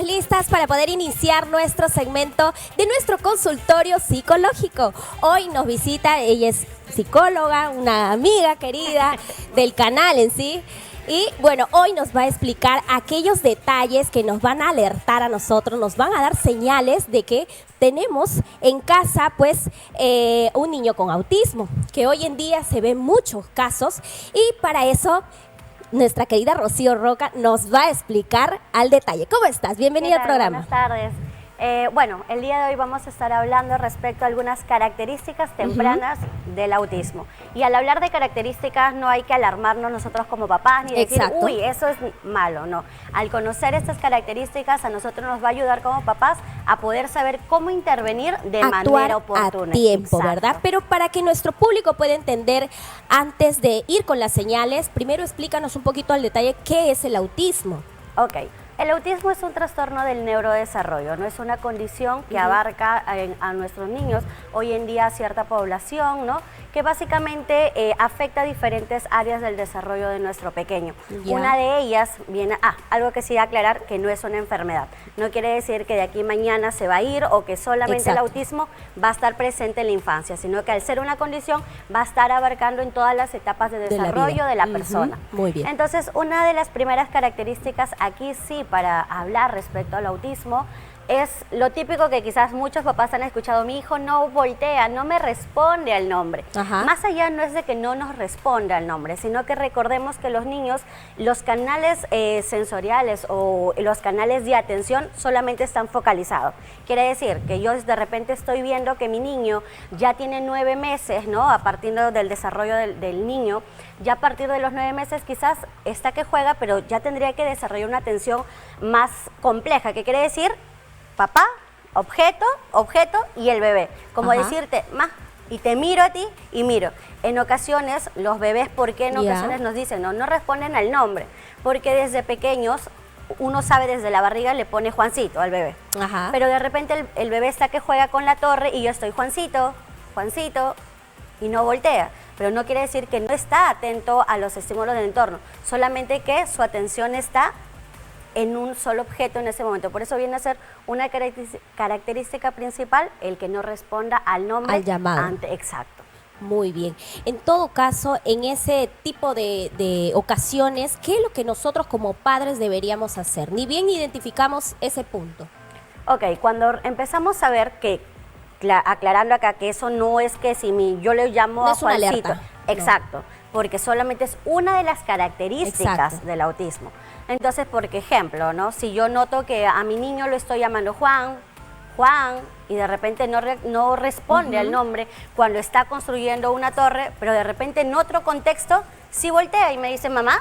estamos listas para poder iniciar nuestro segmento de nuestro consultorio psicológico. Hoy nos visita, ella es psicóloga, una amiga querida del canal en sí. Y bueno, hoy nos va a explicar aquellos detalles que nos van a alertar a nosotros, nos van a dar señales de que tenemos en casa pues un niño con autismo, que hoy en día se ven muchos casos y para eso nuestra querida Rocío Roca nos va a explicar al detalle. ¿Cómo estás? Bienvenida al programa. Buenas tardes. Bueno, el día de hoy vamos a estar hablando respecto a algunas características tempranas del autismo. Y al hablar de características no hay que alarmarnos nosotros como papás ni decir, uy, eso es malo, no. Al conocer estas características a nosotros nos va a ayudar como papás a poder saber cómo intervenir de manera oportuna. A tiempo, ¿verdad? Pero para que nuestro público pueda entender, antes de ir con las señales, primero explícanos un poquito al detalle qué es el autismo. Ok. El autismo es un trastorno del neurodesarrollo, no es una condición que abarca a nuestros niños, hoy en día a cierta población, ¿no? Que básicamente afecta diferentes áreas del desarrollo de nuestro pequeño. Una de ellas viene, algo que sí aclarar, que no es una enfermedad. No quiere decir que de aquí mañana se va a ir o que solamente el autismo va a estar presente en la infancia, sino que al ser una condición va a estar abarcando en todas las etapas de desarrollo de la persona. Muy bien. Entonces, una de las primeras características aquí sí para hablar respecto al autismo es lo típico que quizás muchos papás han escuchado: mi hijo no voltea, no me responde al nombre. Más allá no es de que no nos responda al nombre, sino que recordemos que los niños, los canales sensoriales o los canales de atención solamente están focalizados. Quiere decir que yo de repente estoy viendo que mi niño ya tiene 9 meses, ¿no? A partir del desarrollo del niño, ya a partir de los 9 meses quizás está que juega, pero ya tendría que desarrollar una atención más compleja. ¿Qué quiere decir? Papá, objeto y el bebé. Como decirte, y te miro a ti y miro. En ocasiones, los bebés, ¿por qué en ocasiones nos dicen no responden al nombre? Porque desde pequeños, uno sabe desde la barriga, le pone Juancito al bebé. Pero de repente el bebé está que juega con la torre y yo estoy Juancito, y no voltea. Pero no quiere decir que no está atento a los estímulos del entorno, solamente que su atención está en un solo objeto en ese momento. Por eso viene a ser una característica principal el que no responda al nombre. Al llamado. Exacto. Muy bien. En todo caso, en ese tipo de ocasiones, ¿qué es lo que nosotros como padres deberíamos hacer? Ni bien identificamos ese punto. Ok, cuando empezamos a ver que, aclarando acá, que eso no es que si yo le llamo a Juancito. Exacto. Porque solamente es una de las características del autismo. Entonces, por ejemplo, ¿no? Si yo noto que a mi niño lo estoy llamando Juan, y de repente no responde al nombre cuando está construyendo una torre, pero de repente en otro contexto sí voltea y me dice mamá,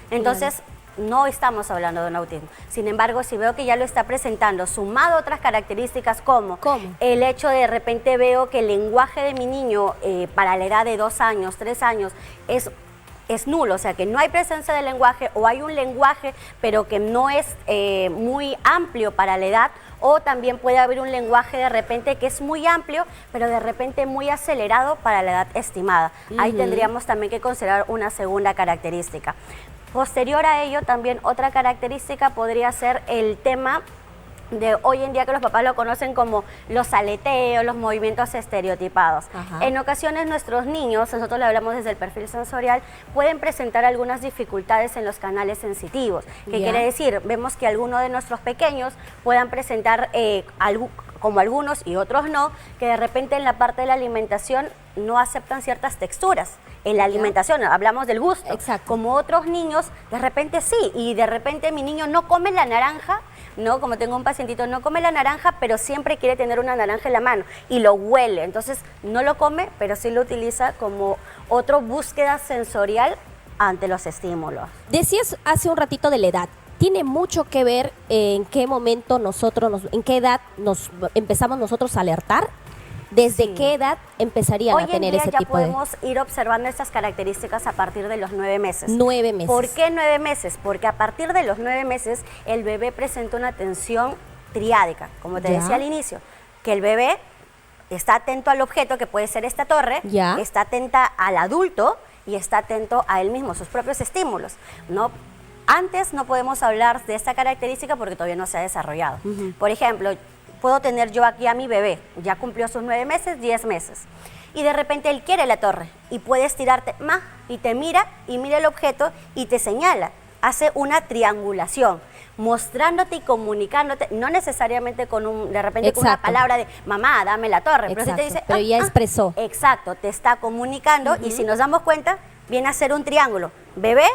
entonces no estamos hablando de un autismo. Sin embargo, si veo que ya lo está presentando, sumado a otras características como el hecho de repente veo que el lenguaje de mi niño para la edad de 2 años, 3 años es nulo, o sea que no hay presencia de lenguaje o hay un lenguaje pero que no es muy amplio para la edad, o también puede haber un lenguaje de repente que es muy amplio pero de repente muy acelerado para la edad estimada. Ahí tendríamos también que considerar una segunda característica. Posterior a ello, también otra característica podría ser el tema de hoy en día que los papás lo conocen como los aleteos, los movimientos estereotipados. En ocasiones nuestros niños, nosotros le hablamos desde el perfil sensorial, pueden presentar algunas dificultades en los canales sensitivos. ¿Qué quiere decir? Vemos que algunos de nuestros pequeños puedan presentar como algunos y otros no, que de repente en la parte de la alimentación no aceptan ciertas texturas. En la alimentación, hablamos del gusto. Como otros niños, de repente sí, y de repente mi niño no come la naranja, ¿no? Como tengo un pacientito, no come la naranja, pero siempre quiere tener una naranja en la mano y lo huele. Entonces, no lo come, pero sí lo utiliza como otra búsqueda sensorial ante los estímulos. Decías hace un ratito de la edad. ¿Tiene mucho que ver en qué momento en qué edad nos empezamos nosotros a alertar? ¿Desde qué edad empezarían a tener ese tipo de...? Hoy en día ya podemos ir observando estas características a partir de los 9 meses. 9 meses. ¿Por qué 9 meses? Porque a partir de los 9 meses el bebé presenta una atención triádica, como te decía al inicio, que el bebé está atento al objeto, que puede ser esta torre, está atenta al adulto y está atento a él mismo, sus propios estímulos, ¿no? Antes no podemos hablar de esta característica porque todavía no se ha desarrollado. Por ejemplo, puedo tener yo aquí a mi bebé, ya cumplió sus 9 meses, 10 meses, y de repente él quiere la torre y puede estirarte más y te mira y mira el objeto y te señala, hace una triangulación, mostrándote y comunicándote, no necesariamente con de repente con una palabra de mamá, dame la torre, pero si te dice, pero ya expresó. Exacto, te está comunicando y si nos damos cuenta, viene a ser un triángulo, bebé,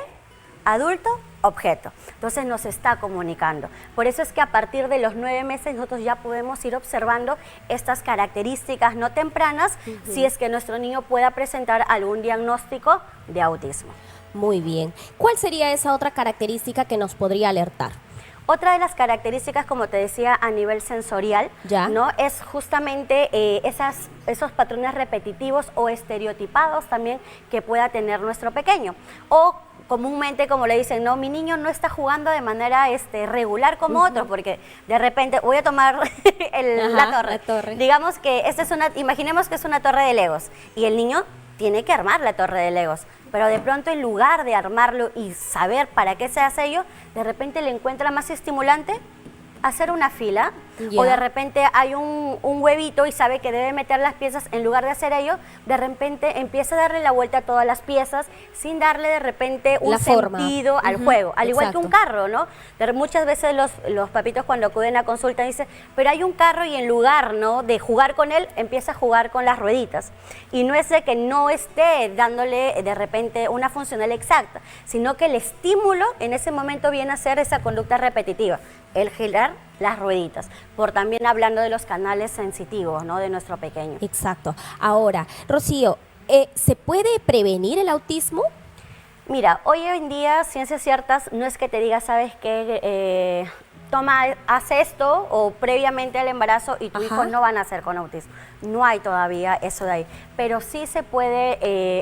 adulto, objeto. Entonces nos está comunicando. Por eso es que a partir de los 9 meses nosotros ya podemos ir observando estas características no tempranas si es que nuestro niño pueda presentar algún diagnóstico de autismo. Muy bien. ¿Cuál sería esa otra característica que nos podría alertar? Otra de las características, como te decía, a nivel sensorial, ¿no? Es justamente esos patrones repetitivos o estereotipados también que pueda tener nuestro pequeño. O comúnmente, como le dicen, no, mi niño no está jugando de manera regular como otro, porque de repente voy a tomar la torre. Digamos que imaginemos que es una torre de Legos y el niño tiene que armar la torre de Legos, pero de pronto en lugar de armarlo y saber para qué se hace ello, de repente le encuentra más estimulante hacer una fila, o de repente hay un huevito y sabe que debe meter las piezas, en lugar de hacer ello, de repente empieza a darle la vuelta a todas las piezas sin darle de repente un sentido al juego, al igual que un carro, ¿no? Muchas veces los papitos cuando acuden a consulta dicen, pero hay un carro y en lugar, ¿no?, de jugar con él, empieza a jugar con las rueditas. Y no es de que no esté dándole de repente una funcional exacta, sino que el estímulo en ese momento viene a ser esa conducta repetitiva, el girar las rueditas, por también hablando de los canales sensitivos, ¿no?, de nuestro pequeño. Exacto. Ahora, Rocío, ¿se puede prevenir el autismo? Mira, hoy en día, ciencias ciertas, no es que te diga, ¿sabes qué? Haz esto o previamente al embarazo y tu hijo no va a nacer con autismo. No hay todavía eso de ahí. Pero sí se puede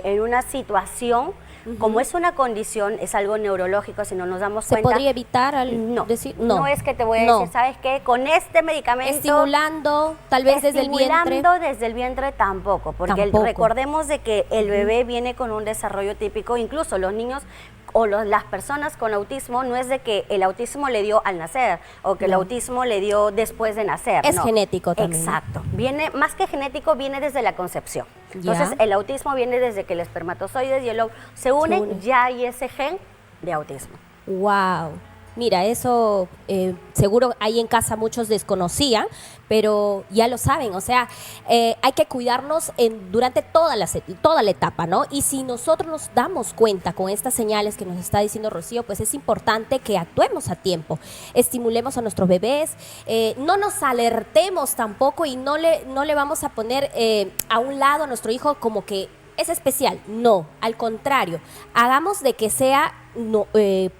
en una situación, como es una condición, es algo neurológico, si no nos damos cuenta. ¿Se podría evitar decir? No es que te voy a decir, ¿sabes qué? Con este medicamento... Estimulando, tal vez desde el vientre. Estimulando desde el vientre tampoco, porque recordemos de que el bebé viene con un desarrollo típico, incluso los niños o las personas con autismo, no es de que el autismo le dio al nacer o que el autismo le dio después de nacer. Es genético también. Exacto. Viene, más que genético, viene desde la concepción. Entonces, el autismo viene desde que el espermatozoide y el óvulo se unen, ya hay ese gen de autismo. ¡Wow! Mira, eso seguro ahí en casa muchos desconocían, pero ya lo saben, o sea, hay que cuidarnos durante toda la etapa, ¿no? Y si nosotros nos damos cuenta con estas señales que nos está diciendo Rocío, pues es importante que actuemos a tiempo, estimulemos a nuestros bebés, no nos alertemos tampoco y no le vamos a poner a un lado a nuestro hijo como que es especial, no, al contrario, hagamos de que sea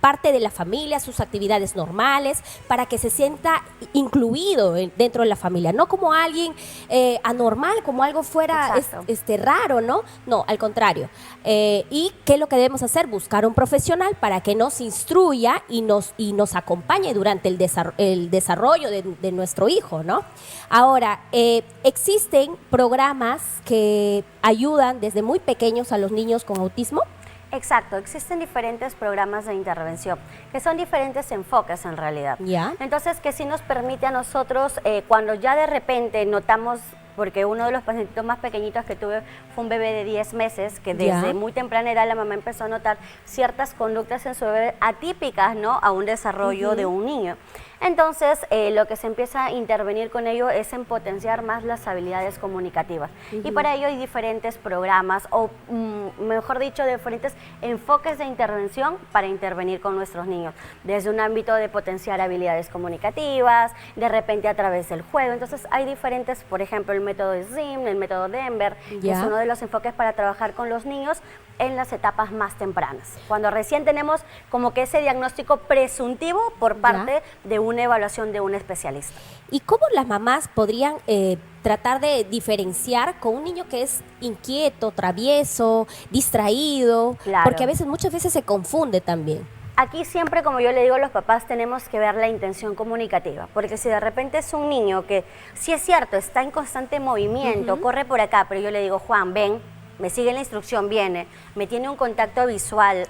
parte de la familia, sus actividades normales, para que se sienta incluido dentro de la familia, no como alguien anormal, como algo fuera raro, ¿no? No, al contrario. ¿Y qué es lo que debemos hacer? Buscar un profesional para que nos instruya y nos acompañe durante el desarrollo de nuestro hijo, ¿no? Ahora, existen programas que ayudan desde muy pequeños a los niños con autismo. Exacto, existen diferentes programas de intervención, que son diferentes enfoques en realidad. Entonces, que sí nos permite a nosotros, cuando ya de repente notamos, porque uno de los pacientitos más pequeñitos que tuve fue un bebé de 10 meses, que desde muy temprana edad la mamá empezó a notar ciertas conductas en su bebé atípicas, ¿no?, a un desarrollo de un niño. Entonces, lo que se empieza a intervenir con ello es en potenciar más las habilidades comunicativas. Y para ello hay diferentes programas, o mejor dicho, diferentes enfoques de intervención para intervenir con nuestros niños. Desde un ámbito de potenciar habilidades comunicativas, de repente a través del juego. Entonces, hay diferentes, por ejemplo, el método SIM, el método Denver, que es uno de los enfoques para trabajar con los niños en las etapas más tempranas, cuando recién tenemos como que ese diagnóstico presuntivo por parte de una evaluación de un especialista. ¿Y cómo las mamás podrían tratar de diferenciar con un niño que es inquieto, travieso, distraído? Porque muchas veces se confunde también. Aquí siempre, como yo le digo a los papás, tenemos que ver la intención comunicativa, porque si de repente es un niño que, sí es cierto, está en constante movimiento, corre por acá, pero yo le digo, Juan, ven, me sigue la instrucción, viene, me tiene un contacto visual,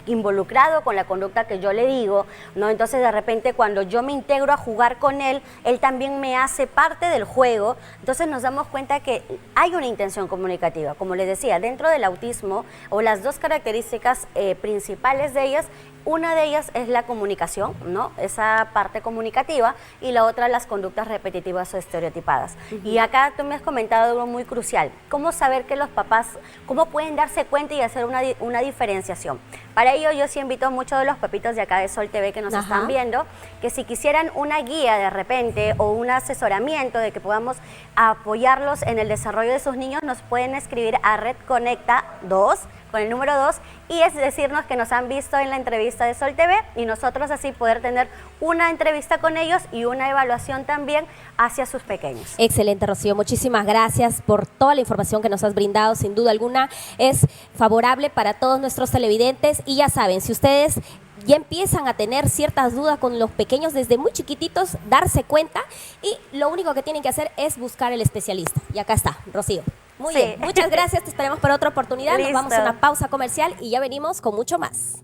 involucrado con la conducta que yo le digo, ¿no? Entonces de repente cuando yo me integro a jugar con él, él también me hace parte del juego, entonces nos damos cuenta que hay una intención comunicativa. Como les decía, dentro del autismo, o las dos características principales de ellas, una de ellas es la comunicación, ¿no? Esa parte comunicativa, y la otra las conductas repetitivas o estereotipadas. Y acá tú me has comentado algo muy crucial, cómo saber que los papás, cómo pueden darse cuenta y hacer una diferenciación. Para ello yo sí invito a muchos de los papitos de acá de Sol TV que nos están viendo, que si quisieran una guía de repente o un asesoramiento de que podamos apoyarlos en el desarrollo de sus niños, nos pueden escribir a Red Conecta 2, con el número 2, y es decirnos que nos han visto en la entrevista de Sol TV, y nosotros así poder tener una entrevista con ellos y una evaluación también hacia sus pequeños. Excelente, Rocío, muchísimas gracias por toda la información que nos has brindado. Sin duda alguna es favorable para todos nuestros televidentes, y ya saben, si ustedes ya empiezan a tener ciertas dudas con los pequeños desde muy chiquititos, darse cuenta, y lo único que tienen que hacer es buscar el especialista. Y acá está, Rocío. Muy bien, muchas gracias, te esperamos para otra oportunidad. Nos vamos a una pausa comercial y ya venimos con mucho más.